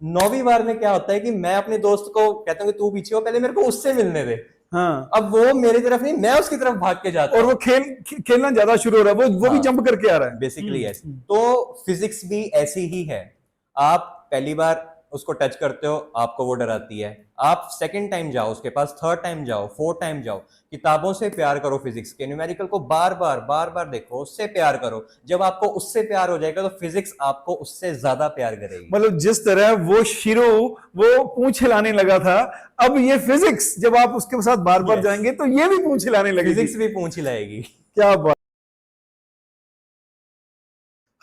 9वीं बार में क्या होता है कि मैं अपने दोस्त को कहता हूँ कि तू पीछे हो, पहले मेरे को उससे मिलने दे। हाँ, अब वो मेरी तरफ नहीं, मैं उसकी तरफ भाग के जाता और हूँ। वो खेलना ज्यादा शुरू हो रहा है, वो भी हाँ, जंप करके आ रहा है। Basically yes. तो फिजिक्स भी ऐसी ही है। आप पहली बार उसको टच करते हो, आपको वो डराती है। आप सेकंड टाइम जाओ उसके पास, थर्ड टाइम जाओ, फोर्थ टाइम जाओ। किताबों से प्यार करो, फिजिक्स के न्यूमेरिकल को बार बार देखो, उससे प्यार करो। जब आपको उससे प्यार हो जाएगा तो फिजिक्स आपको उससे ज्यादा प्यार करेगी। मतलब जिस तरह वो शिरो वो पूंछ हिलाने लगा था, अब ये फिजिक्स जब आप उसके साथ बार बार यस, जाएंगे तो ये भी पूंछ हिलाने लगेगी। फिजिक्स भी पूंछ हिलाएगी। क्या बात।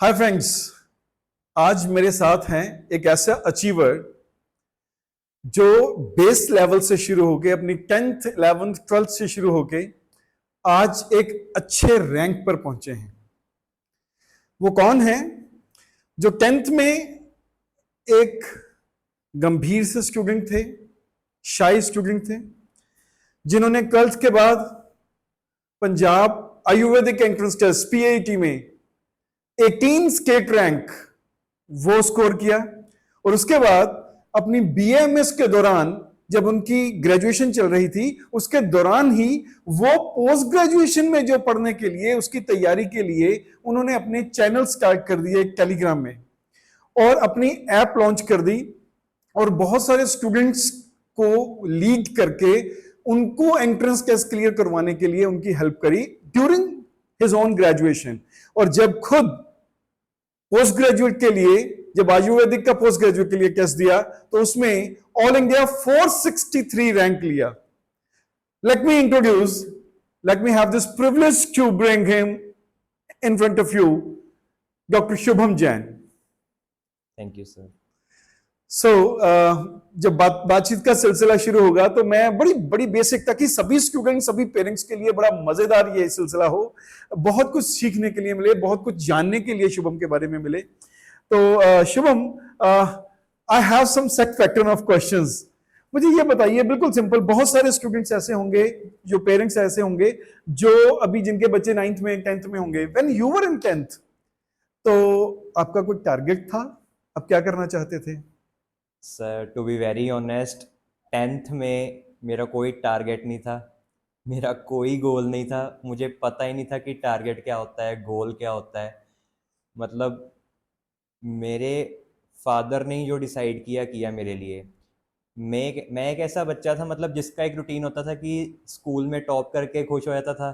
हाय फ्रेंड्स, आज मेरे साथ हैं एक ऐसा अचीवर जो बेस लेवल से शुरू होके अपनी 10th 11th 12th से शुरू होके आज एक अच्छे रैंक पर पहुंचे हैं। वो कौन है? जो 10th में एक गंभीर से स्टूडेंट थे, शाई स्टूडेंट थे, जिन्होंने 12th के बाद Punjab Ayurvedic entrance test PAT में 18 स्टेट रैंक वो स्कोर किया। और उसके बाद अपनी बीएमएस के दौरान, जब उनकी ग्रेजुएशन चल रही थी, उसके दौरान ही वो पोस्ट ग्रेजुएशन में जो पढ़ने के लिए, उसकी तैयारी के लिए उन्होंने अपने चैनल स्टार्ट कर दिए टेलीग्राम में, और अपनी ऐप लॉन्च कर दी, और बहुत सारे स्टूडेंट्स को लीड करके उनको एंट्रेंस टेस्ट क्लियर करवाने के लिए उनकी हेल्प करी ड्यूरिंग हिज ओन ग्रेजुएशन। और जब खुद पोस्ट ग्रेजुएट के लिए, जब आयुर्वेदिक का पोस्ट ग्रेजुएट के लिए टेस्ट दिया, तो उसमें ऑल इंडिया 463 रैंक लिया। Let me introduce, let me have this privilege to bring him in front of you, doctor Shubham Jain. Thank you sir. So जब बातचीत का सिलसिला शुरू होगा तो मैं बड़ी बड़ी बेसिक, ताकि सभी स्टूडेंट, सभी पेरेंट्स के लिए बड़ा मजेदार ये सिलसिला हो, बहुत कुछ सीखने के लिए मिले, बहुत कुछ जानने के लिए शुभम के बारे में मिले। तो Shubham, I have some set pattern of questions. मुझे ये बताइए, बिल्कुल सिंपल, बहुत सारे स्टूडेंट्स ऐसे होंगे, जो पेरेंट्स ऐसे होंगे जो अभी, जिनके बच्चे 9th में 10th में होंगे। When you were in 10th, तो आपका कोई टारगेट था? आप क्या करना चाहते थे? Sir to be very honest, 10th में मेरा कोई टारगेट नहीं था, मेरा कोई गोल नहीं था। मुझे पता ही नहीं था कि टारगेट क्या होता है, गोल क्या होता है। मतलब मेरे फादर ने ही जो डिसाइड किया किया मेरे लिए। मैं एक ऐसा बच्चा था, मतलब जिसका एक रूटीन होता था कि स्कूल में टॉप करके खुश हो जाता था।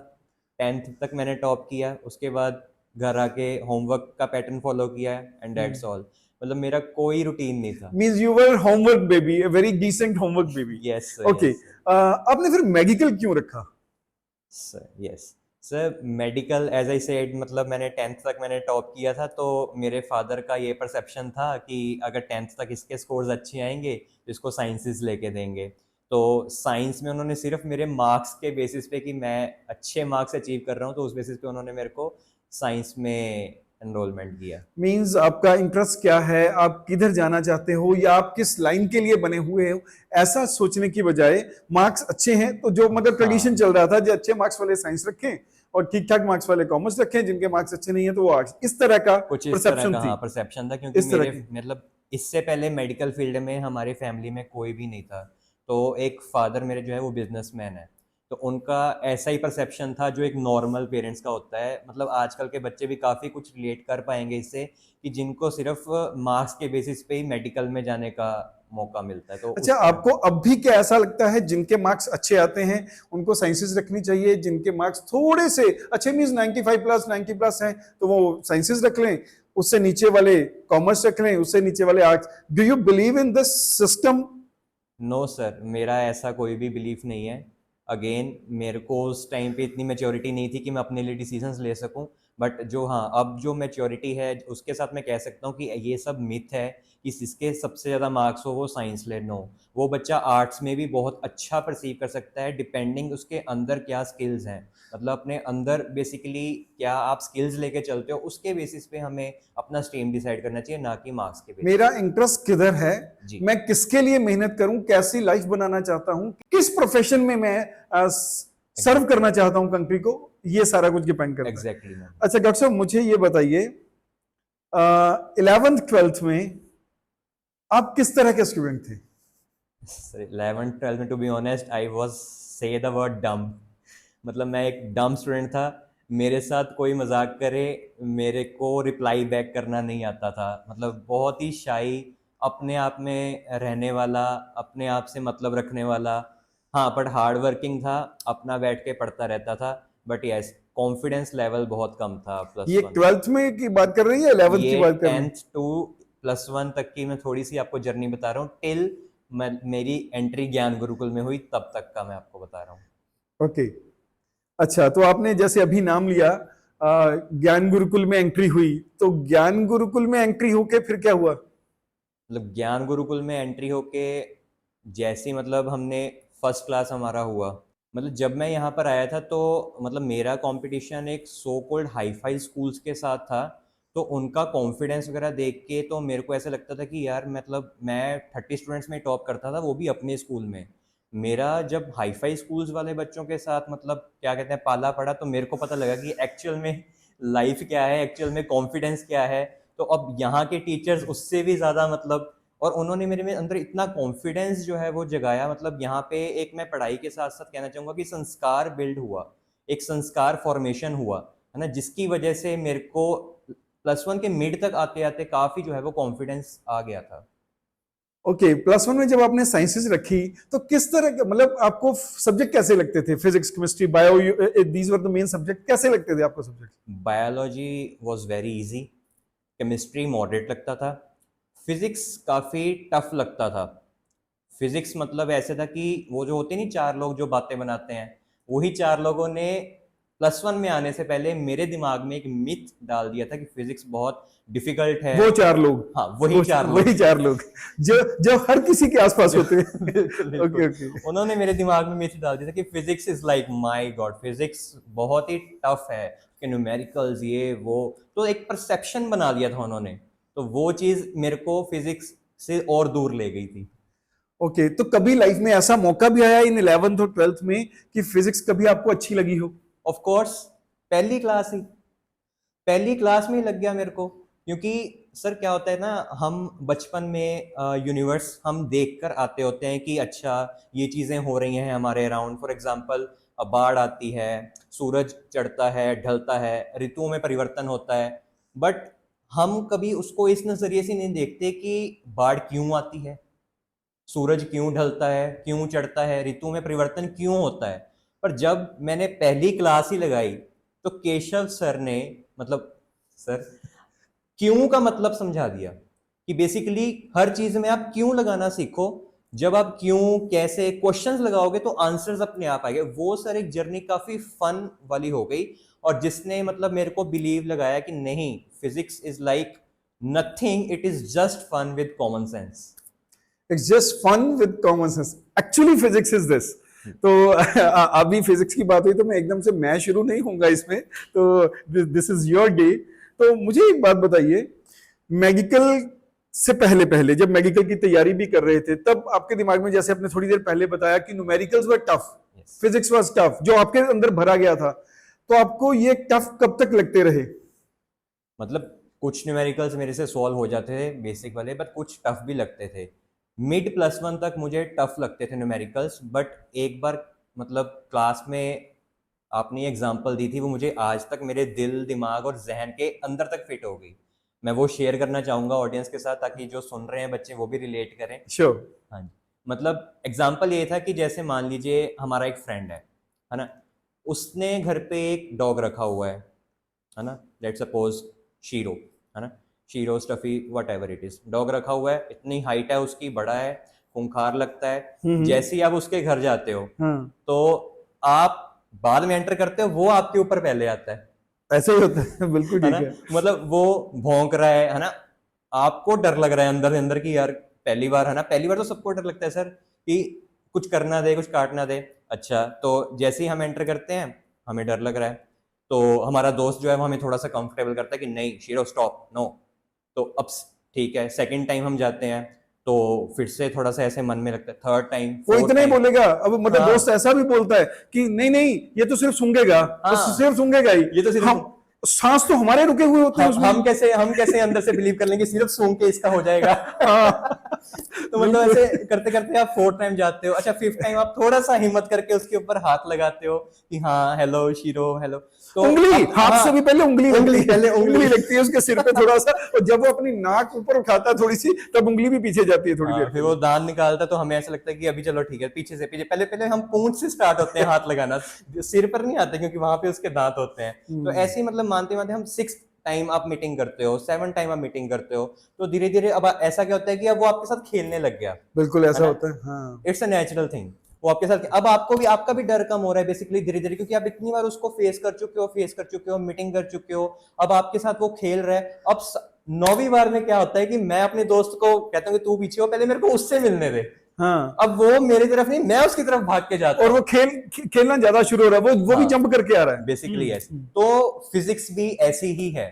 10th तक मैंने टॉप किया, उसके बाद घर आके होमवर्क का पैटर्न फॉलो किया, एंड दैट्स ऑल। मतलब मेरा कोई रूटीन नहीं था। Means you were homework baby, a very decent homework baby. Yes sir, okay, yes sir. आपने फिर मेडिकल क्यों रखा? Sir yes sir, medical as I said, मतलब मैंने 10th तक मैंने टॉप किया था, तो मेरे फादर का ये परसेप्शन था कि अगर 10th तक इसके स्कोर्स अच्छे आएंगे तो इसको साइंसेस लेके देंगे। तो साइंस में उन्होंने सिर्फ मेरे मार्क्स के बेसिस पे, कि मैं अच्छे मार्क्स अचीव कर रहा हूँ, तो उस बेसिस पे उन्होंने मेरे को साइंस में एनरोलमेंट किया। मींस आपका इंटरेस्ट क्या है, आप किधर जाना चाहते हो, या आप किस लाइन के लिए बने हुए हो, ऐसा सोचने की बजाय मार्क्स अच्छे हैं तो, जो मतलब ट्रेडिशन हाँ, चल रहा था, जो अच्छे मार्क्स वाले साइंस रखें और ठीक ठाक मार्क्स वाले कॉमर्स रखें, जिनके मार्क्स अच्छे नहीं है तो वो आर्ट्स, इस तरह का कुछ इस तरह परसेप्शन का थी। हाँ परसेप्शन था, क्योंकि इस तरह मेरे की। मतलब इससे पहले मेडिकल फील्ड में हमारे फैमिली में कोई भी नहीं था। तो एक फादर मेरे जो है वो बिजनेसमैन है, तो उनका ऐसा ही परसेप्शन था जो एक नॉर्मल पेरेंट्स का होता है। मतलब आजकल के बच्चे भी काफ़ी कुछ रिलेट कर पाएंगे इससे, कि जिनको सिर्फ मार्क्स के बेसिस पे ही मेडिकल में जाने का मौका मिलता है, तो अच्छा, उस तरह आपको का। अब भी क्या ऐसा लगता है, जिनके मार्क्स अच्छे आते हैं उनको साइंसेस रखनी चाहिए, जिनके मार्क्स थोड़े से अच्छे, मींस 95 प्लस 90 प्लस हैं तो वो साइंसेस रख लें, उससे नीचे वाले कॉमर्स रख लें, उससे नीचे वाले arts? Do you believe in this system? No sir, मेरा ऐसा कोई भी बिलीफ नहीं है। अगेन, मेरे को उस टाइम पे इतनी मैच्योरिटी नहीं थी कि मैं अपने लिए डिसीजंस ले सकूं। बट जो हाँ, अब जो मैच्योरिटी है उसके साथ मैं कह सकता हूँ कि ये सब मिथ है कि जिसके सबसे ज़्यादा मार्क्स हो वो साइंस ले। नो, वो बच्चा आर्ट्स में भी बहुत अच्छा परसीव कर सकता है, डिपेंडिंग उसके अंदर क्या स्किल्स हैं। मतलब अपने अंदर बेसिकली क्या आप स्किल्स लेके चलते हो, उसके बेसिस पे हमें अपना स्ट्रीम डिसाइड करना चाहिए, ना कि मार्क्स के बेसिस मेरा इंटरेस्ट किधर है, जी। मैं किसके लिए मेहनत करूं, कैसी लाइफ बनाना चाहता हूं, किस प्रोफेशन में मैं सर्व एग्जैक्टली, करना चाहता हूं कंट्री को, ये सारा कुछ डिपेंड करता है। Exactly ma'am. अच्छा डॉक्टर साहब, मुझे ये बताइए, 11th 12th में आप किस तरह के स्टूडेंट थे? 11th 12th में to be honest I was say the word dumb, मतलब मैं एक डम स्टूडेंट था। मेरे साथ कोई मजाक करे मेरे को रिप्लाई बैक करना नहीं आता था, मतलब बहुत ही शाई, अपने आप में रहने वाला, अपने आप से मतलब रखने वाला। हाँ बट हार्ड वर्किंग था, अपना बैठ के पढ़ता रहता था। बट यस, कॉन्फिडेंस लेवल बहुत कम था प्लस ये वन। 12th में की बात कर रहे हैं या 11th की ये बात कर रहे हैं? 10th टू +1 तक की मैं थोड़ी सी आपको जर्नी बता रहा हूँ, टिल मेरी एंट्री ज्ञान गुरुकुल में हुई तब तक का मैं आपको बता रहा हूँ। ओके, अच्छा, तो आपने जैसे अभी नाम लिया ज्ञान गुरुकुल में एंट्री हुई, तो ज्ञान गुरुकुल में एंट्री होके फिर क्या हुआ? मतलब ज्ञान गुरुकुल में एंट्री होके जैसे ही मतलब हमने फर्स्ट क्लास हमारा हुआ, मतलब जब मैं यहाँ पर आया था तो मतलब मेरा कंपटीशन एक so called hi fi schools के साथ था। तो उनका कॉन्फिडेंस वगैरह देख के तो मेरे को ऐसा लगता था कि यार मतलब मैं 30 स्टूडेंट्स में टॉप करता था, वो भी अपने स्कूल में। मेरा जब हाई फाई स्कूल्स वाले बच्चों के साथ मतलब क्या कहते हैं पाला पड़ा, तो मेरे को पता लगा कि एक्चुअल में लाइफ क्या है, एक्चुअल में कॉन्फिडेंस क्या है। तो अब यहाँ के टीचर्स उससे भी ज़्यादा मतलब, और उन्होंने मेरे में अंदर इतना कॉन्फिडेंस जो है वो जगाया। मतलब यहाँ पे एक मैं पढ़ाई के साथ साथ कहना चाहूँगा कि संस्कार बिल्ड हुआ, एक संस्कार फॉर्मेशन हुआ, है ना, जिसकी वजह से मेरे को +1 के मिड तक आते आते काफ़ी जो है वो कॉन्फिडेंस आ गया था। ओके, +1 में जब आपने साइंसेस रखी तो किस तरह के, मतलब आपको सब्जेक्ट कैसे लगते थे? Physics, chemistry, bio, these were the main subject, कैसे लगते थे आपको subject? Biology was very easy, chemistry moderate लगता था, फिजिक्स काफ़ी टफ लगता था। फिजिक्स मतलब ऐसे था कि वो जो होते नहीं चार लोग जो बातें बनाते हैं, वही चार लोगों ने +1 में आने से पहले मेरे दिमाग में एक मिथ डाल दिया था कि फिजिक्स बहुत डिफिकल्ट है। वो चार लोग, हाँ वही चार लोग। वही चार लोग जो जो हर किसी के आसपास होते हैं। बिल्कुल ओके बिल्कुल। ओके। उन्होंने मेरे दिमाग में मिथ डाल दिया था कि physics is like my God, physics बहुत ही टफ है कि न्यूमेरिकल्स ये वो, तो एक परसेप्शन बना दिया था उन्होंने। तो वो चीज मेरे को फिजिक्स से और दूर ले गई थी। ओके, तो कभी लाइफ में ऐसा मौका भी आया इन 11th और 12th में कि फिजिक्स कभी आपको अच्छी लगी हो? ऑफ कोर्स, पहली क्लास ही, पहली क्लास में ही लग गया मेरे को। क्योंकि सर क्या होता है ना, हम बचपन में यूनिवर्स हम देख कर आते होते हैं कि अच्छा ये चीज़ें हो रही हैं हमारे अराउंड। फॉर एग्जांपल बाढ़ आती है, सूरज चढ़ता है ढलता है, ऋतुओं में परिवर्तन होता है। बट हम कभी उसको इस नज़रिए से नहीं देखते कि बाढ़ क्यों आती है, सूरज क्यों ढलता है, क्यों चढ़ता है, ऋतु में परिवर्तन क्यों होता है। पर जब मैंने पहली क्लास ही लगाई तो केशव सर ने, मतलब सर, क्यों का मतलब समझा दिया कि बेसिकली हर चीज में आप क्यों लगाना सीखो। जब आप क्यों कैसे क्वेश्चंस लगाओगे तो आंसर्स अपने आप आएंगे। वो सर एक जर्नी काफी फन वाली हो गई, और जिसने मतलब मेरे को बिलीव लगाया कि नहीं, physics is like nothing, it is just fun with common sense. It's just fun with common sense, actually physics is this. तो अभी फिजिक्स की बात हुई तो मैं एकदम से मैं शुरू नहीं होऊंगा इसमें, तो दिस इज योर डे। तो मुझे एक बात बताइए, मेडिकल से पहले पहले जब मेडिकल की तैयारी भी कर रहे थे, तब आपके दिमाग में, जैसे आपने थोड़ी देर पहले बताया कि numericals were tough, physics was tough, जो आपके अंदर भरा गया था, तो आपको ये टफ कब तक लगते रहे? मतलब कुछ न्यूमेरिकल्स मेरे से सॉल्व हो जाते थे बेसिक वाले, बट कुछ टफ भी लगते थे। मिड +1 तक मुझे टफ लगते थे न्यूमेरिकल्स। बट एक बार मतलब क्लास में आपने एग्जांपल दी थी, वो मुझे आज तक मेरे दिल दिमाग और जहन के अंदर तक फिट हो गई। मैं वो शेयर करना चाहूँगा ऑडियंस के साथ, ताकि जो सुन रहे हैं बच्चे वो भी रिलेट करें। श्योर। हाँ जी, मतलब एग्जांपल ये था कि जैसे मान लीजिए हमारा एक फ्रेंड है ना, उसने घर पे एक डॉग रखा हुआ है ना, लेट्स सपोज शीरो, है ना, shero stuffy what ever it is, dog रखा हुआ है, इतनी हाइट है उसकी, बड़ा है, खूंखार लगता है। जैसे ही आप उसके घर जाते हो हाँ, तो आप बाद में एंटर करते हो, वो आपके ऊपर पहले आता ऐसे ही होता है। बिल्कुल है ठीक ना, है। मतलब वो भौंक रहा है ना, आपको डर लग रहा है अंदर से अंदर की यार पहली बार, है ना, पहली बार तो सबको डर लगता है सर कि कुछ करना दे, कुछ काटना दे। अच्छा, तो जैसे ही हम एंटर करते हैं हमें डर लग रहा है, तो हमारा दोस्त जो है वो हमें थोड़ा सा कंफर्टेबल करता है कि नहीं शीरो स्टॉप नो। तो अब ठीक है, सेकंड टाइम हम जाते हैं तो फिर से थोड़ा सा ऐसे मन में लगता है, थर्ड टाइम वो फोर्थ इतना ही टाइम। बोलेगा, अब मतलब हाँ दोस्त ऐसा भी बोलता है कि नहीं नहीं, ये तो सिर्फ सूंघेगा, तो हाँ, सिर्फ सूंघेगा ही। ये तो सिर्फ हम सांस तो हमारे रुके हुए होते हैं उसमें। हम कैसे अंदर से बिलीव कर लेंगे सिर्फ सूंघ के इसका हो जाएगा। हाँ, तो मतलब ऐसे करते करते आप 4th टाइम जाते हो, अच्छा 5th टाइम आप थोड़ा सा हिम्मत करके उसके ऊपर हाथ लगाते हो कि हाँ हेलो शीरो हेलो, तो उंगली, अब हाथ हाँ से भी पहले उंगली उंगली लगती है, पहले उंगली लगती है उसके सिर पे थोड़ा सा, और जब वो अपनी नाक ऊपर उठाता है थोड़ी सी, तब उंगली भी पीछे जाती है थोड़ी देर हाँ, के फिर वो लिए। दांत निकालता है तो हमें ऐसा लगता है कि अभी चलो ठीक है, पीछे से पीछे, पहले पहले हम पूंछ से स्टार्ट होते हैं हाथ लगाना, सिर पर नहीं आते क्योंकि वहां पे उसके दांत होते हैं। तो ऐसे ही मतलब मानते मानते हम 6th टाइम आप मीटिंग करते हो, 7th टाइम आप मीटिंग करते हो, तो धीरे धीरे अब ऐसा क्या होता है कि अब वो आपके साथ खेलने लग गया, बिल्कुल है ऐसा ना, होता है, हाँ। It's a natural thing. वो आपके साथ, अब आपको भी, आपका भी डर कम हो रहा है बेसिकली धीरे धीरे, क्योंकि आप इतनी बार उसको फेस कर चुके हो, मीटिंग कर चुके हो, अब आपके साथ वो खेल रहा है। अब 9वीं बार में क्या होता है कि मैं अपने दोस्त को कहता हूँ कि तू पीछे हो, पहले मेरे को उससे मिलने दे, हाँ, अब वो मेरी तरफ नहीं, मैं उसकी तरफ भाग के जाता और वो हूँ। खेलना ज्यादा शुरू हो रहा है, वो भी हाँ, जंप करके आ रहा है। Basically yes. तो फिजिक्स भी ऐसी ही है,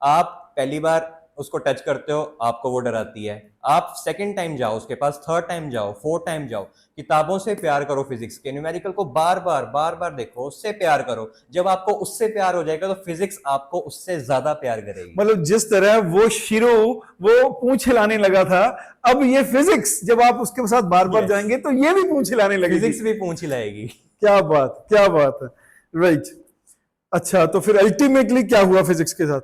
आप पहली बार उसको टच करते हो, आपको वो डराती है, आप सेकंड टाइम जाओ उसके पास, थर्ड टाइम जाओ, फोर्थ टाइम जाओ, किताबों से प्यार करो, फिजिक्स के न्यूमेरिकल को बार बार देखो, उससे प्यार करो, जब आपको उससे प्यार हो जाएगा तो फिजिक्स आपको उससे ज्यादा प्यार करेगी। मतलब जिस तरह वो शिरो वो पूंछ हिलाने लगा था, अब ये फिजिक्स जब आप उसके साथ बार बार यस, जाएंगे तो ये भी पूंछ हिलाने लगेगी। फिजिक्स भी पूंछ हिलाएगी। क्या बात है, राइट। अच्छा, तो फिर अल्टीमेटली क्या हुआ फिजिक्स के साथ?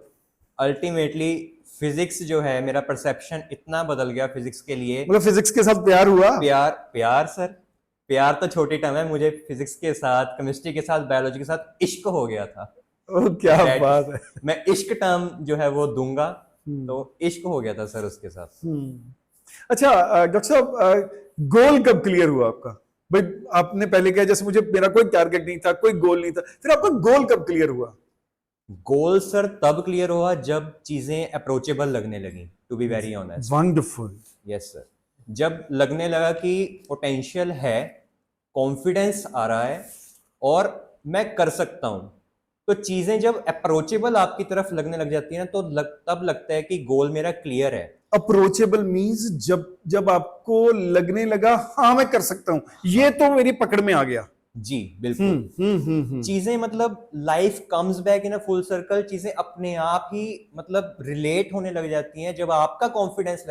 अल्टीमेटली फिजिक्स जो है, मेरा परसेप्शन इतना बदल गया फिजिक्स के लिए। मतलब फिजिक्स के साथ प्यार हुआ? प्यार, प्यार सर, प्यार तो छोटी टर्म है, मुझे फिजिक्स के साथ, केमिस्ट्री के साथ, बायोलॉजी के साथ इश्क हो गया था। ओ क्या दैट, बात है। मैं इश्क टर्म जो है वो दूंगा, हम्म, तो इश्क हो गया था सर उसके साथ। अच्छा, डॉक्टर साहब, गोल कब क्लियर हुआ आपका? भाई आपने पहले कहा जैसे मुझे मेरा कोई टारगेट नहीं था, कोई गोल नहीं था, फिर आपका गोल कब क्लियर हुआ? गोल सर तब क्लियर हुआ जब चीजें अप्रोचेबल लगने लगी, to be very honest. Wonderful. Yes sir, जब लगने लगा कि पोटेंशियल है, कॉन्फिडेंस आ रहा है और मैं कर सकता हूं, तो चीजें जब अप्रोचेबल आपकी तरफ लगने लग जाती है ना, तो तब लगता है कि गोल मेरा क्लियर है। अप्रोचेबल मींस जब जब आपको लगने लगा हाँ मैं कर सकता हूं, ये हाँ तो मेरी पकड़ में आ गया। जी बिल्कुल। हम्म। चीजें मतलब life comes back in a full circle, चीजें अपने आप ही मतलब रिलेट होने लग जाती हैं जब आपका कॉन्फिडेंस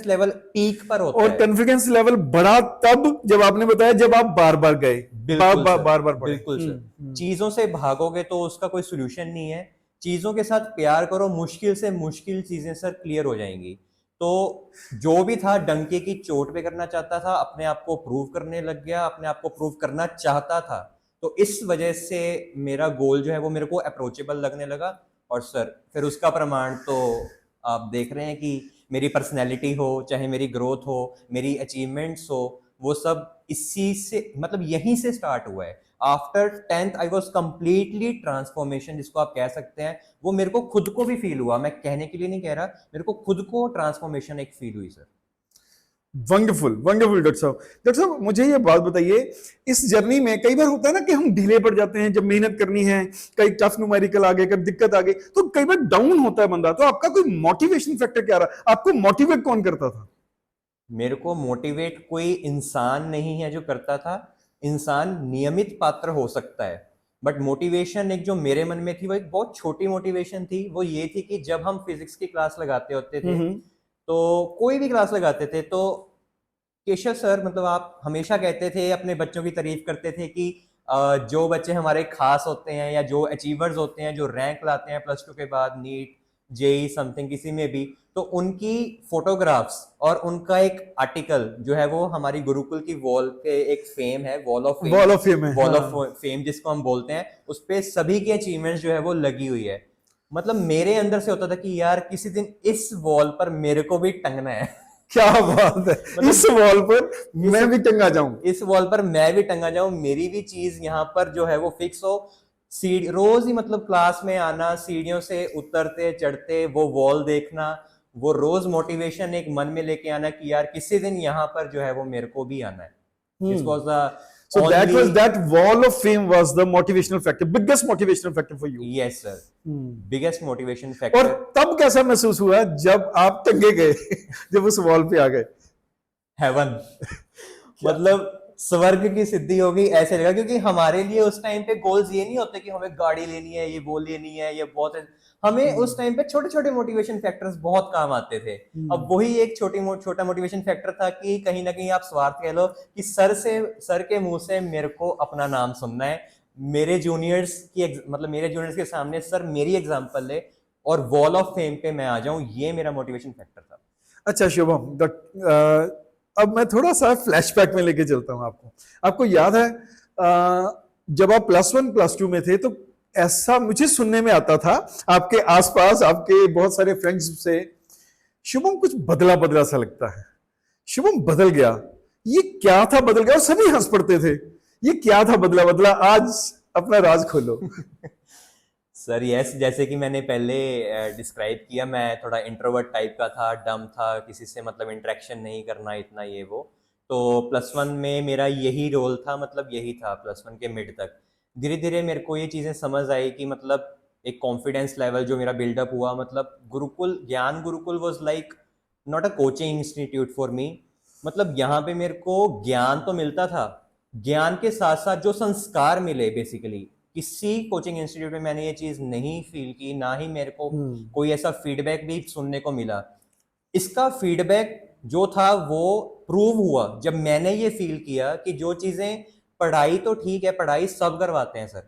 लेवल पीक पर होता और है। कॉन्फिडेंस लेवल बढ़ा तब जब आपने बताया जब आप बार बार गए, बिल्कुल सर, बार बार पढ़े। बिल्कुल सर। चीजों से भागोगे तो उसका कोई सोल्यूशन नहीं है, चीजों के साथ प्यार करो, मुश्किल से मुश्किल चीजें सर क्लियर हो जाएंगी। तो जो भी था डंके की चोट पे करना चाहता था, अपने आप को प्रूव करने लग गया, अपने आप को प्रूव करना चाहता था, तो इस वजह से मेरा गोल जो है वो मेरे को अप्रोचेबल लगने लगा। और सर फिर उसका प्रमाण तो आप देख रहे हैं कि मेरी पर्सनैलिटी हो, चाहे मेरी ग्रोथ हो, मेरी अचीवमेंट्स हो, वो सब इसी से मतलब यहीं से स्टार्ट हुआ है। After 10th I was completely transformation, जिसको आप कह सकते हैं, वो मेरे को खुद को भी फील हुआ, मैं कहने के लिए नहीं कह रहा, मेरे को खुद को ट्रांसफॉर्मेशन एक फील हुई सर। Wonderful wonderful. डॉक्टर साहब मुझे ये बात बताइए, इस जर्नी में कई बार होता है ना कि हम ढीले पड़ जाते हैं जब मेहनत करनी है, कई टफ न्यूमेरिकल आ गए, कभी दिक्कत आ गई, तो कई बार डाउन होता है बंदा, तो आपका कोई मोटिवेशन फैक्टर क्या रहा? आपको मोटिवेट कौन करता था? मेरे को मोटिवेट कोई इंसान नहीं है जो करता था, इंसान नियमित पात्र हो सकता है, बट मोटिवेशन एक जो मेरे मन में थी वो एक बहुत छोटी मोटिवेशन थी। वो ये थी कि जब हम फिजिक्स की क्लास लगाते होते थे, हम्म तो कोई भी क्लास लगाते थे, तो केशव सर मतलब आप हमेशा कहते थे, अपने बच्चों की तारीफ करते थे कि जो बच्चे हमारे खास होते हैं या जो अचीवर्स होते हैं, जो रैंक लाते हैं प्लस टू के बाद, नीट, जेई समथिंग किसी में भी, तो उनकी फोटोग्राफ्स और उनका एक आर्टिकल जो है वो हमारी गुरुकुल की वॉल पे एक फेम है, wall of fame, wall of fame है, वॉल ऑफ हाँ। फेम जिसको हम बोलते हैं, उस पे सभी के अचीवमेंट्स जो है वो लगी हुई है। मतलब मेरे अंदर से होता था कि यार किसी दिन इस वॉल पर मेरे को भी टंगना है। क्या बात है, इस मतलब वॉल पर इस मैं भी टंगा जाऊं। इस वॉल पर मैं भी टंगा जाऊं, मेरी भी चीज यहाँ पर जो है वो फिक्स हो। सीढ़ी रोज ही मतलब क्लास में आना, सीढ़ियों से उतरते चढ़ते वो वॉल देखना, वो रोज मोटिवेशन एक मन में लेके आना कि यार किसी दिन यहाँ पर जो है वो मेरे को भी आना है। This was the So only, that wall of fame was the motivational factor, biggest motivational factor for you. Yes sir, biggest motivation और फैक्टर। तब कैसा महसूस हुआ जब आप टंगे गए, जब उस वॉल पे आ गए? हेवन, मतलब स्वर्ग की सिद्धि होगी ऐसे लगा, क्योंकि हमारे लिए उस टाइम पे गोल्स ये नहीं होते कि हमें गाड़ी लेनी है, ये वो लेनी है, ये बहुत है। हमें उस टाइम पे छोटे छोटे मोटिवेशन फैक्टर्स बहुत काम आते थे। अब वही एक छोटा मोटिवेशन फैक्टर था कि कहीं ना कहीं आप स्वार्थ कह लो कि सर के मुंह से मेरे को अपना नाम सुनना है, मेरे जूनियर्स मतलब मेरे जूनियर्स के सामने सर मेरी एग्जांपल ले और वॉल ऑफ फेम पे मैं आ जाऊं, ये मेरा मोटिवेशन फैक्टर था। अच्छा शुभम, अब मैं थोड़ा सा फ्लैशबैक में लेके चलता हूं आपको। आपको याद है जब आप +1 +2 में थे तो ऐसा मुझे सुनने में आता था आपके आसपास आपके बहुत सारे फ्रेंड्स से, शुभम कुछ बदला बदला सा लगता है, शुभम बदल गया, ये क्या था बदल गया, और सभी हंस पड़ते थे, ये क्या था बदला बदला, आज अपना राज खोलो। सर यस, जैसे कि मैंने पहले डिस्क्राइब किया, मैं थोड़ा इंट्रोवर्ट टाइप का था, डम था, किसी से मतलब इंटरेक्शन नहीं करना इतना ये वो। तो +1 में मेरा यही रोल था, मतलब यही था +1 के मिड तक। धीरे धीरे मेरे को ये चीज़ें समझ आई कि मतलब एक कॉन्फिडेंस लेवल जो मेरा बिल्डअप हुआ, मतलब ज्ञान Gurukul was like not a coaching institute for me. मतलब यहाँ पे मेरे को ज्ञान तो मिलता था, ज्ञान के साथ साथ जो संस्कार मिले बेसिकली किसी कोचिंग इंस्टीट्यूट में मैंने ये चीज नहीं फील की, ना ही मेरे को कोई ऐसा फीडबैक भी सुनने को मिला। इसका फीडबैक जो था वो प्रूव हुआ जब मैंने ये फील किया कि जो चीजें, पढ़ाई तो ठीक है, पढ़ाई सब करवाते हैं सर,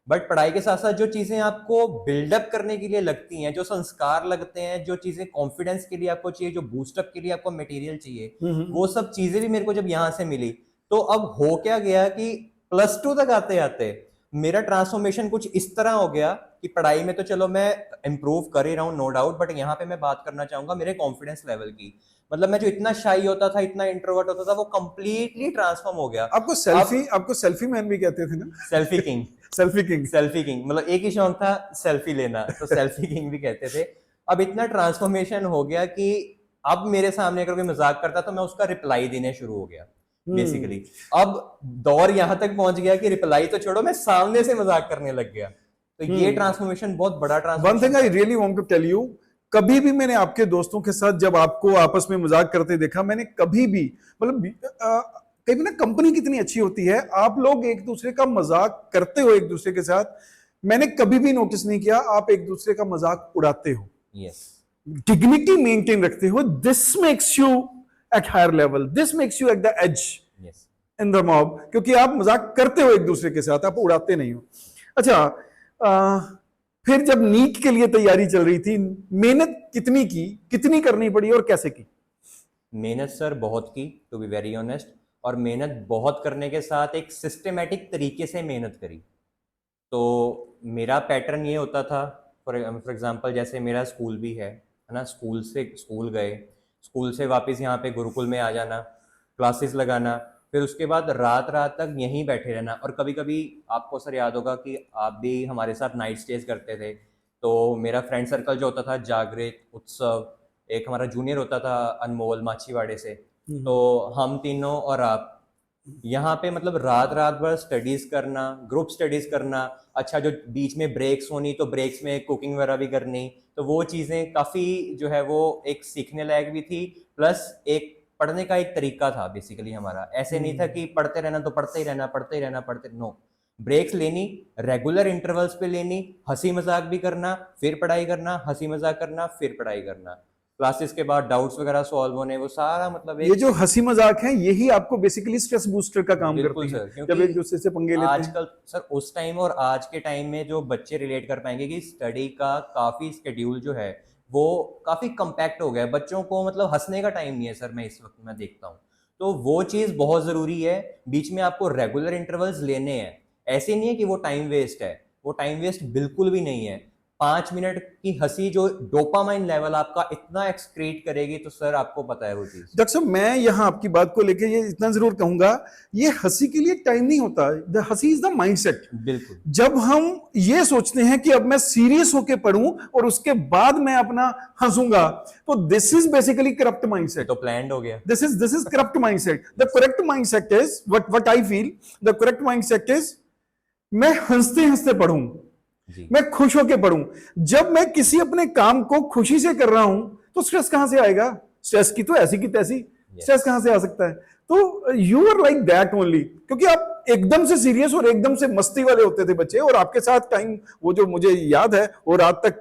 बट पढ़ाई के साथ साथ जो चीजें आपको बिल्डअप करने के लिए लगती हैं, जो संस्कार लगते हैं, जो चीजें कॉन्फिडेंस के लिए आपको चाहिए, जो बूस्टअप के लिए आपको मटेरियल चाहिए, वो सब चीजें भी मेरे को जब यहाँ से मिली, तो अब हो क्या गया कि +2 तक आते आते मेरा ट्रांसफॉर्मेशन कुछ इस तरह हो गया कि पढ़ाई में तो चलो मैं इंप्रूव कर ही रहा हूँ नो डाउट, बट यहाँ पे मैं बात करना चाहूंगा मेरे कॉन्फिडेंस लेवल की। मतलब मैं जो इतना शाई होता था, इतना इंट्रोवर्ट होता था, वो कंप्लीटली ट्रांसफॉर्म हो गया। आपको सेल्फी मैन भी कहते थे ना? Selfie king. सेल्फी किंग मतलब एक ही शौक था सेल्फी लेना, तो सेल्फी किंग भी कहते थे। अब इतना ट्रांसफॉर्मेशन हो गया कि अब मेरे सामने अगर कोई मजाक करता तो मैं उसका रिप्लाई देने शुरू हो गया बेसिकली। अब दौर यहां तक पहुंच गया कि रिप्लाई तो छोड़ो, मैं सामने से मजाक करने लग गया। तो ये ट्रांसफॉर्मेशन बहुत बड़ा transformation. One thing I really want to tell you, कभी भी मैंने आपके दोस्तों के साथ जब आपको आपस में मजाक करते देखा, मैंने कभी भी मतलब कहीं ना कंपनी कितनी अच्छी होती है, आप लोग एक दूसरे का मजाक करते हो एक दूसरे के साथ, मैंने कभी भी नोटिस नहीं किया आप एक दूसरे का मजाक उड़ाते हो। यस, डिग्निटी मेंटेन रखते हो, this makes you at higher level, this makes you at the edge yes in the mob, क्योंकि आप मजाक करते हो एक दूसरे के साथ, आप उड़ाते नहीं हो। अच्छा, फिर जब नीट के लिए तैयारी चल रही थी, मेहनत कितनी की, कितनी करनी पड़ी और कैसे की? मेहनत सर बहुत की, टू बी वेरी ऑनेस्ट, और मेहनत बहुत करने के साथ एक सिस्टमेटिक तरीके से मेहनत करी। तो मेरा पैटर्न ये होता था, फॉर एग्जांपल जैसे मेरा स्कूल भी है ना, स्कूल से स्कूल गए, स्कूल से वापस यहाँ पे गुरुकुल में आ जाना, क्लासेस लगाना, फिर उसके बाद रात रात तक यहीं बैठे रहना। और कभी कभी आपको सर याद होगा कि आप भी हमारे साथ नाइट स्टेज करते थे, तो मेरा फ्रेंड सर्कल जो होता था, जागृत, उत्सव, एक हमारा जूनियर होता था अनमोल माछीवाड़े से, तो हम तीनों और आप यहाँ पे मतलब रात रात भर स्टडीज करना, ग्रुप स्टडीज करना। अच्छा, जो बीच में ब्रेक्स होनी तो ब्रेक्स में कुकिंग वगैरह भी करनी, तो वो चीज़ें काफ़ी जो है वो एक सीखने लायक भी थी, प्लस एक पढ़ने का एक तरीका था बेसिकली हमारा। ऐसे नहीं था कि पढ़ते रहना तो पढ़ते ही रहना, पढ़ते ही रहना, पढ़ते, नो, ब्रेक्स लेनी, रेगुलर इंटरवल्स पे लेनी, हंसी मजाक भी करना, फिर पढ़ाई करना, हंसी मजाक करना, फिर पढ़ाई करना, क्लासेस के बाद डाउट्स वगैरह सॉल्व होने, वो सारा मतलब ये जो हंसी मजाक है यही आपको बेसिकली स्ट्रेस बूस्टर का काम करती है, जब एक दूसरे से पंगे लेते हैं। आजकल सर उस टाइम और आज के टाइम में जो बच्चे रिलेट कर पाएंगे कि स्टडी का काफी स्केड्यूल जो है वो काफी कंपैक्ट हो गया है, बच्चों को मतलब हंसने का टाइम नहीं है सर, मैं इस वक्त मैं देखता हूँ। तो वो चीज बहुत जरूरी है, बीच में आपको रेगुलर इंटरवल्स लेने हैं। ऐसे नहीं है कि वो टाइम वेस्ट है, वो टाइम वेस्ट बिल्कुल भी नहीं है। 5 मिनट की हंसी जो डोपामाइन लेवल आपका इतना एक्सक्रीट करेगी, तो सर आपको पता है वो चीज। डॉक्टर साहब, मैं यहाँ आपकी बात को लेके ये इतना जरूर कहूंगा, ये हंसी के लिए टाइम नहीं होता, द हंसी इज द माइंडसेट। बिल्कुल, जब हम ये सोचते हैं कि अब मैं सीरियस होके पढ़ूं और उसके बाद मैं अपना हंसूंगा, तो this is basically corrupt mindset. तो प्लान्ड हो गया। This is corrupt mindset. The correct mindset is what I feel, the correct mindset is मैं हंसते हंसते पढ़ूं, मैं खुश होकर पढ़ूं। जब मैं किसी अपने काम को खुशी से कर रहा हूं तो स्ट्रेस कहां से आएगा? स्ट्रेस की तो ऐसी की तैसी, स्ट्रेस कहां से आ सकता है? तो you are like that only, क्योंकि आप एकदम से सीरियस और एकदम से मस्ती वाले होते थे बच्चे, और आपके साथ टाइम वो जो मुझे याद है, वो रात तक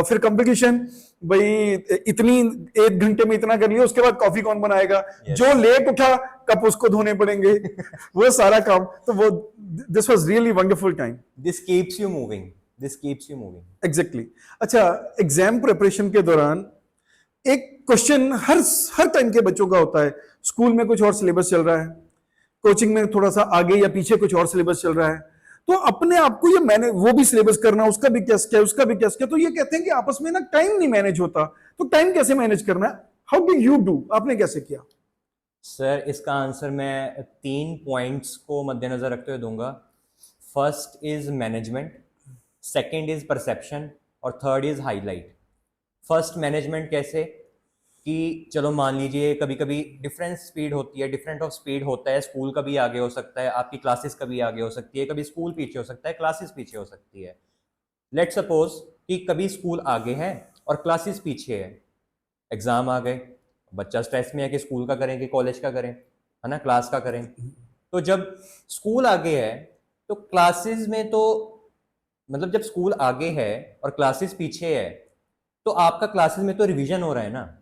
फिर कंपटीशन, भाई इतनी 1 घंटे में इतना कर लिया, उसके बाद कॉफी कौन बनाएगा, Yes. जो लेट उठा कप उसको धोने पड़ेंगे, वो सारा काम। तो वो this was really wonderful time. This keeps you moving, this keeps you moving. Exactly. अच्छा, एग्जाम प्रिपरेशन के दौरान एक क्वेश्चन हर टाइम के बच्चों का होता है, स्कूल में कुछ और सिलेबस चल रहा है, कोचिंग में थोड़ा सा आगे या पीछे कुछ और सिलेबस चल रहा है, तो अपने आप को ये मैंने वो भी सिलेबस करना, उसका भी क्या किया, उसका भी क्या किया, तो ये कहते हैं कि आपस में ना टाइम नहीं मैनेज होता। तो टाइम कैसे मैनेज करना है, हाउ डू यू डू, आपने कैसे किया? सर इसका आंसर मैं 3 पॉइंट्स को मद्देनजर रखते हुए दूंगा। First is management, second is perception, और third is highlight. First management कैसे कि चलो मान लीजिए कभी कभी डिफरेंट स्पीड होती है, डिफरेंट ऑफ स्पीड होता है, स्कूल कभी आगे हो सकता है, आपकी क्लासेस कभी आगे हो सकती है, कभी स्कूल पीछे हो सकता है, क्लासेस पीछे हो सकती है। लेट सपोज कि कभी स्कूल आगे है और क्लासेस पीछे है, एग्जाम आ गए, बच्चा स्ट्रेस में है कि स्कूल का करें कि कॉलेज का करें, है ना, क्लास का करें। तो जब स्कूल आगे है तो क्लासेस में तो मतलब जब स्कूल आगे है और क्लासेस पीछे है तो आपका क्लासेस में तो रिवीजन हो रहा है ना,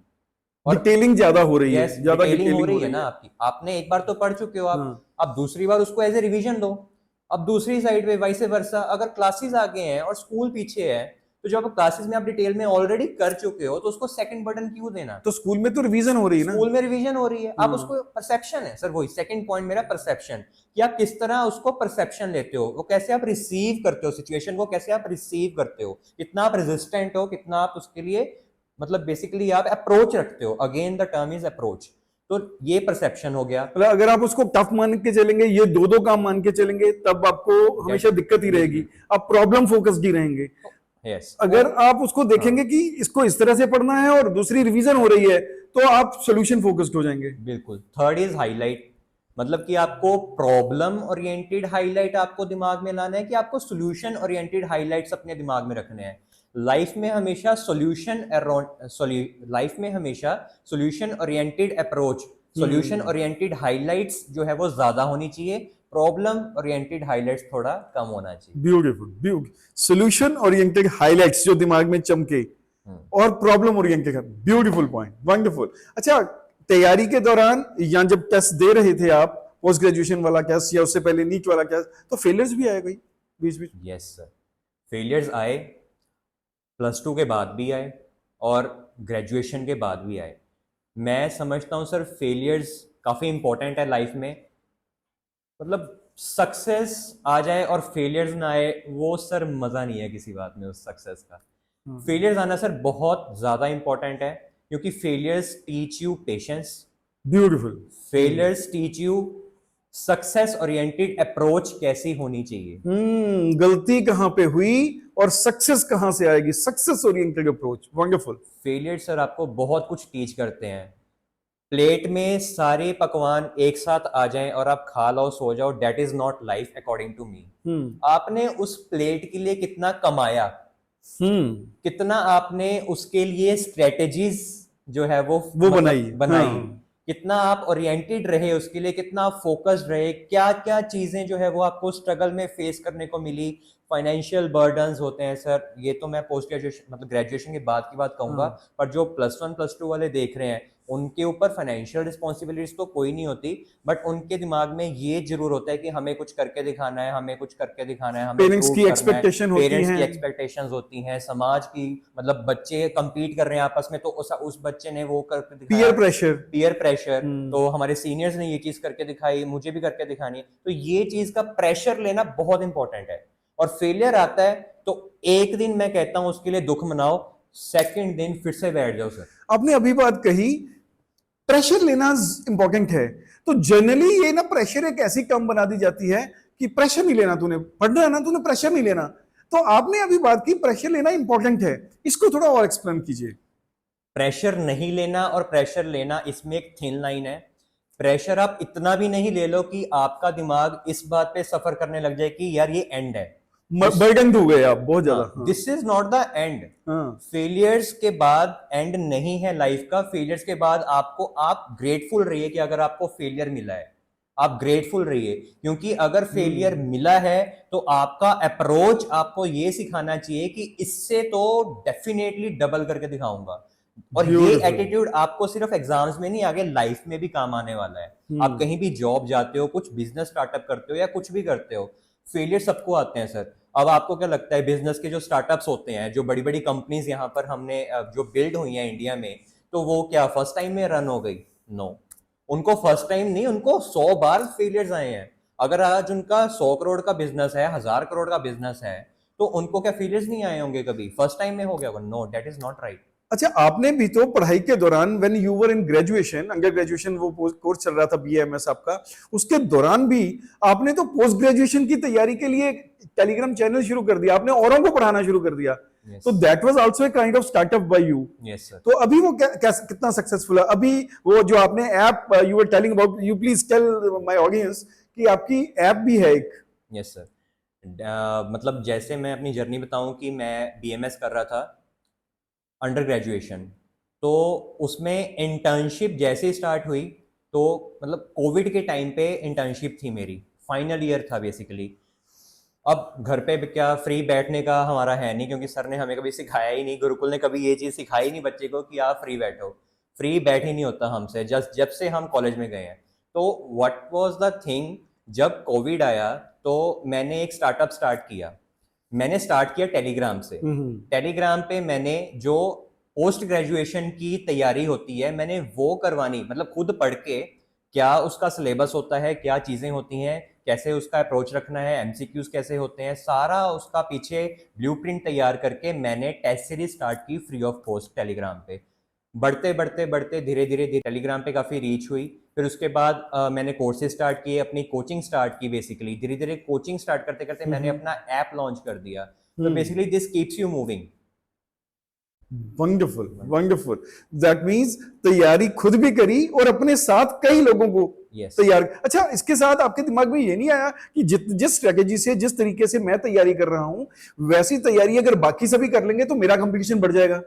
और डिटेलिंग ज्यादा हो रही है, यस ज्यादा डिटेलिंग हो रही है है। ना आपकी, आपने एक बार तो पढ़ चुके हो आप, हाँ। अब दूसरी बार उसको एज ए रिवीजन दो। अब दूसरी साइड पे वाइस वर्सा, अगर क्लासेस आगे हैं और स्कूल पीछे है, तो जब क्लासेस में आप डिटेल में ऑलरेडी कर चुके हो तो उसको सेकंड बर्डन क्यों देना? तो स्कूल में तो रिवीजन हो रही है ना। स्कूल में रिवीजन हो रही है, आप उसको परसेप्शन है सर, वही सेकंड पॉइंट मेरा परसेप्शन, कि आप किस तरह उसको परसेप्शन लेते हो, वो कैसे आप रिसीव करते हो सिचुएशन को, कैसे आप रिसीव करते हो, कितना आप रेजिस्टेंट हो, कितना आप उसके लिए मतलब बेसिकली आप अप्रोच रखते हो। Again the term is approach. तो ये परसेप्शन हो गया। मतलब अगर आप उसको टफ मान के चलेंगे, ये दो काम मान के चलेंगे, तब आपको हमेशा दिक्कत ही रहेगी, आप प्रॉब्लम फोकस्ड ही रहेंगे। यस अगर आप उसको देखेंगे कि इसको इस तरह से पढ़ना है और दूसरी रिवीजन हो रही है, तो आप सोल्यूशन फोकस्ड हो जाएंगे। बिल्कुल। थर्ड इज हाईलाइट, मतलब कि आपको प्रॉब्लम ओरिएंटेड हाईलाइट आपको दिमाग में लाना है कि आपको सॉल्यूशन ओरिएंटेड हाईलाइट्स अपने दिमाग में रखने हैं। लाइफ में हमेशा solution oriented approach, solution oriented highlights जो है वो ज्यादा होनी चाहिए, प्रॉब्लम ओरिएंटेड हाईलाइट्स थोड़ा कम होना चाहिए। Beautiful, beautiful. Solution oriented highlights जो दिमाग में चमके, और problem oriented, beautiful point, wonderful. अच्छा, तैयारी के दौरान या जब टेस्ट दे रहे थे आप, पोस्ट ग्रेजुएशन वाला टेस्ट या उससे पहले नीट वाला टेस्ट, तो फेलियर्स भी आए भाई बीच बीच? यस सर, फेलियर्स आए, +2 के बाद भी आए और ग्रेजुएशन के बाद भी आए। मैं समझता हूँ सर फेलियर्स काफ़ी इंपॉर्टेंट है लाइफ में। मतलब सक्सेस आ जाए और फेलियर्स ना आए, वो सर मज़ा नहीं है किसी बात में उस सक्सेस का। फेलियर्स आना सर बहुत ज़्यादा इंपॉर्टेंट है, क्योंकि failures teach you patience, beautiful. Failures teach you success oriented approach कैसी होनी चाहिए। गलती कहां पे हुई और सक्सेस कहां से आएगी, success oriented approach, wonderful. Failure sir आपको बहुत कुछ टीच करते हैं। प्लेट में सारे पकवान एक साथ आ जाएं और आप खा लो सो जाओ, that is not life according to me. आपने उस प्लेट के लिए कितना कमाया, कितना आपने उसके लिए स्ट्रेटेजीज जो है वो बनाई, कितना आप ओरिएंटेड रहे उसके लिए, कितना आप फोकस्ड रहे, क्या क्या चीजें जो है वो आपको स्ट्रगल में फेस करने को मिली। फाइनेंशियल बर्डन्स होते हैं सर, ये तो मैं पोस्ट ग्रेजुएशन मतलब ग्रेजुएशन के बाद की बात कहूंगा, पर जो +1 +2 वाले देख रहे हैं उनके ऊपर फाइनेंशियल रिस्पॉन्सिबिलिटीज तो कोई नहीं होती, बट उनके दिमाग में ये जरूर होता है कि हमें कुछ करके दिखाना है, हमें कुछ करके दिखाना है, हमें पेरेंट्स की एक्सपेक्टेशन होती है, पेरेंट्स की एक्सपेक्टेशंस होती हैं, समाज की, मतलब बच्चे कंपीट कर रहे हैं आपस में तो उस बच्चे ने वो करके दिखाया, पीयर प्रेशर, तो हमारे सीनियर्स ने ये चीज करके दिखाई, मुझे भी करके दिखानी है। तो ये चीज का प्रेशर लेना बहुत इंपॉर्टेंट है। और फेलियर आता है तो एक दिन मैं कहता हूं उसके लिए दुख मनाओ, सेकंड दिन फिर से बैठ जाओ सर। आपने अभी बात कही प्रेशर लेना इंपॉर्टेंट है, तो जनरली ये ना प्रेशर एक ऐसी टर्म बना दी जाती है कि प्रेशर नहीं लेना, तूने पढ़ना है ना, तूने प्रेशर नहीं लेना। तो आपने अभी बात की प्रेशर लेना इंपॉर्टेंट है, इसको थोड़ा और एक्सप्लेन कीजिए। प्रेशर नहीं लेना और प्रेशर लेना, इसमें एक थिन लाइन है। प्रेशर आप इतना भी नहीं ले लो कि आपका दिमाग इस बात पे सफर करने लग जाए कि यार ये एंड है, बर्डन हो गए आप बहुत ज्यादा। This is not the end. Failures के बाद एंड नहीं है लाइफ का। फेलियर्स के बाद आपको, आप ग्रेटफुल रहिए कि अगर आपको फेलियर मिला है, आप ग्रेटफुल रहिए, क्योंकि अगर फेलियर मिला है तो आपका अप्रोच आपको ये सिखाना चाहिए कि इससे तो डेफिनेटली डबल करके दिखाऊंगा। और ये ब्यूटीफुल। एटीट्यूड आपको सिर्फ एग्जाम्स में नहीं, आगे लाइफ में भी काम आने वाला है। आप कहीं भी जॉब जाते हो, कुछ बिजनेस स्टार्टअप करते हो या कुछ भी करते हो, फेलियर सबको आते हैं सर। अब आपको क्या लगता है बिजनेस के जो स्टार्टअप्स होते हैं, जो बड़ी बड़ी कंपनीज यहाँ पर हमने जो बिल्ड हुई हैं इंडिया में, तो वो क्या फर्स्ट टाइम में रन हो गई? नो, उनको फर्स्ट टाइम नहीं, उनको 100 बार फेलियर्स आए हैं। अगर आज उनका 100 करोड़ का बिजनेस है, 1000 करोड़ का बिजनेस है, तो उनको क्या फेलियर्स नहीं आए होंगे कभी? फर्स्ट टाइम में हो गया होगा? No, that is not right. अच्छा, आपने भी तो पढ़ाई के दौरान when you were in graduation, under graduation वो कोर्स चल रहा था बीएमएस आपका, उसके दौरान भी आपने तो पोस्ट ग्रेजुएशन की तैयारी के लिए टेलीग्राम चैनल शुरू कर दिया, आपने औरों को पढ़ाना शुरू कर दिया। तो that was also a kind of startup by you. Yes sir. तो अभी वो कितना सक्सेसफुल है? अभी वो जो आपने app you were telling about, you please tell my audience कि आपकी ऐप भी है एक। Yes sir. मतलब जैसे मैं अपनी जर्नी बताऊं कि मैं बीएमएस कर रहा था अंडर ग्रेजुएशन, तो उसमें इंटर्नशिप जैसे स्टार्ट हुई, तो मतलब कोविड के टाइम पे इंटर्नशिप थी मेरी, फाइनल ईयर था बेसिकली। अब घर पे क्या फ्री बैठने का हमारा है नहीं, क्योंकि सर ने हमें कभी सिखाया ही नहीं, गुरुकुल ने कभी ये चीज़ सिखाई नहीं बच्चे को कि आप फ्री बैठो। फ्री बैठ ही नहीं होता हमसे, जस्ट जब से हम कॉलेज में गए हैं। तो व्हाट वाज द थिंग, जब कोविड आया तो मैंने एक स्टार्टअप स्टार्ट किया। मैंने स्टार्ट किया टेलीग्राम से। टेलीग्राम पे मैंने जो पोस्ट ग्रेजुएशन की तैयारी होती है, मैंने वो करवानी, मतलब खुद पढ़ के क्या उसका सिलेबस होता है, क्या चीज़ें होती हैं, कैसे उसका अप्रोच रखना है, एमसीक्यूज कैसे होते हैं, सारा उसका पीछे ब्लूप्रिंट तैयार करके मैंने टेस्ट सीरीज स्टार्ट की फ्री ऑफ कॉस्ट टेलीग्राम पे। बढ़ते बढ़ते बढ़ते धीरे धीरे धीरे टेलीग्राम पे काफ़ी रीच हुई। फिर उसके बाद मैंने कोर्सेज स्टार्ट किए, अपनी कोचिंग स्टार्ट की। बेसिकली धीरे धीरे कोचिंग स्टार्ट करते करते मैंने अपना ऐप लॉन्च कर दिया। तो basically this keeps you moving. Wonderful, wonderful. That means तैयारी खुद भी करी और अपने साथ कई लोगों को तैयार। अच्छा, इसके साथ आपके दिमाग में ये नहीं आया कि जिस स्ट्रेटेजी से, जिस तरीके से मैं तैयारी कर रहा हूं, वैसी तैयारी अगर बाकी सभी कर लेंगे तो मेरा कंपटीशन बढ़ जाएगा?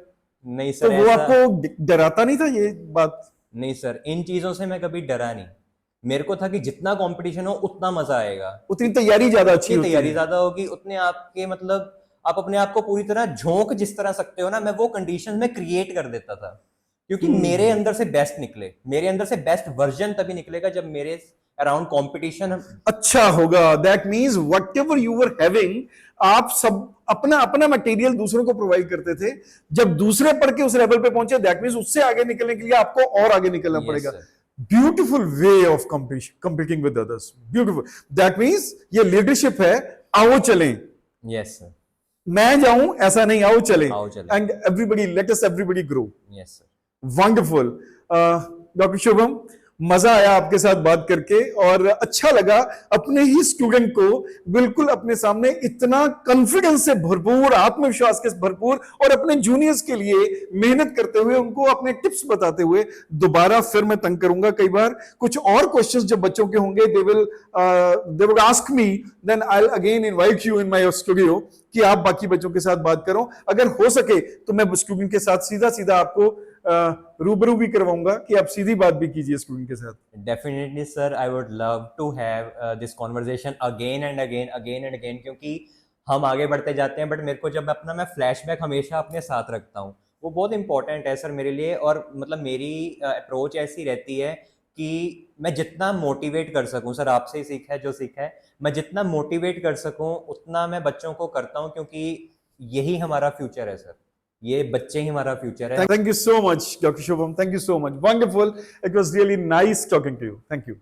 नहीं सर, तो वो आपको डराता नहीं था ये बात? नहीं सर, इन चीजों से मैं कभी डरा नहीं। मेरे को था कि जितना कंपटीशन हो उतना मजा आएगा, उतनी तैयारी ज्यादा अच्छी होती है, तैयारी ज्यादा होगी उतने आपके, मतलब आप अपने आप को पूरी तरह झोंक जिस तरह सकते हो ना, मैं वो कंडीशन में क्रिएट कर देता था। क्योंकि मेरे अंदर से बेस्ट निकले, मेरे अंदर से बेस्ट वर्जन तभी निकलेगा जब मेरे अराउंड कंपटीशन अच्छा होगा। That means whatever you were having, आप सब अपना अपना मटेरियल दूसरों को प्रोवाइड करते थे। जब दूसरे पढ़ के उस लेवल पे पहुंचे, दैट मींस उससे आगे निकलने के लिए आपको और आगे निकलना पड़ेगा। Beautiful way of competing with others, beautiful. That means ये लीडरशिप है, आओ चलें। Yes sir. मैं जाऊं ऐसा नहीं, आओ चलें, and everybody, let us everybody grow. Yes sir. Wonderful. Doctor Shubham, मजा आया आपके साथ बात करके, और अच्छा लगा अपने ही स्टूडेंट को बिल्कुल अपने सामने इतना कॉन्फिडेंस से भरपूर, आत्मविश्वास के भरपूर, और अपने जूनियर्स के लिए मेहनत करते हुए, उनको अपने टिप्स बताते हुए। दोबारा फिर मैं तंग करूंगा कई बार, कुछ और क्वेश्चंस जब बच्चों के होंगे, they will ask me, then I will again invite you in my studio कि आप बाकी बच्चों के साथ बात करो। अगर हो सके तो मैं स्टूडेंट के साथ सीधा सीधा आपको रूबरू भी करवाऊंगा कि आप सीधी बात भी कीजिए स्टूडेंट के साथ। Definitely sir, I would love to have this conversation again and again, again and again, क्योंकि हम आगे बढ़ते जाते हैं, बट मेरे को जब अपना मैं फ्लैशबैक हमेशा अपने साथ रखता हूँ, वो बहुत इंपॉर्टेंट है सर मेरे लिए। और मतलब मेरी अप्रोच ऐसी रहती है कि मैं जितना मोटिवेट कर सकूं, सर आपसे ही सीखा है जो सीखा है, मैं जितना मोटिवेट कर सकूं उतना मैं बच्चों को करता हूं, क्योंकि यही हमारा फ्यूचर है सर, ये बच्चे ही हमारा फ्यूचर है। Thank you so much doctor Shubham, thank you so much, wonderful, it was really nice talking to you, thank you.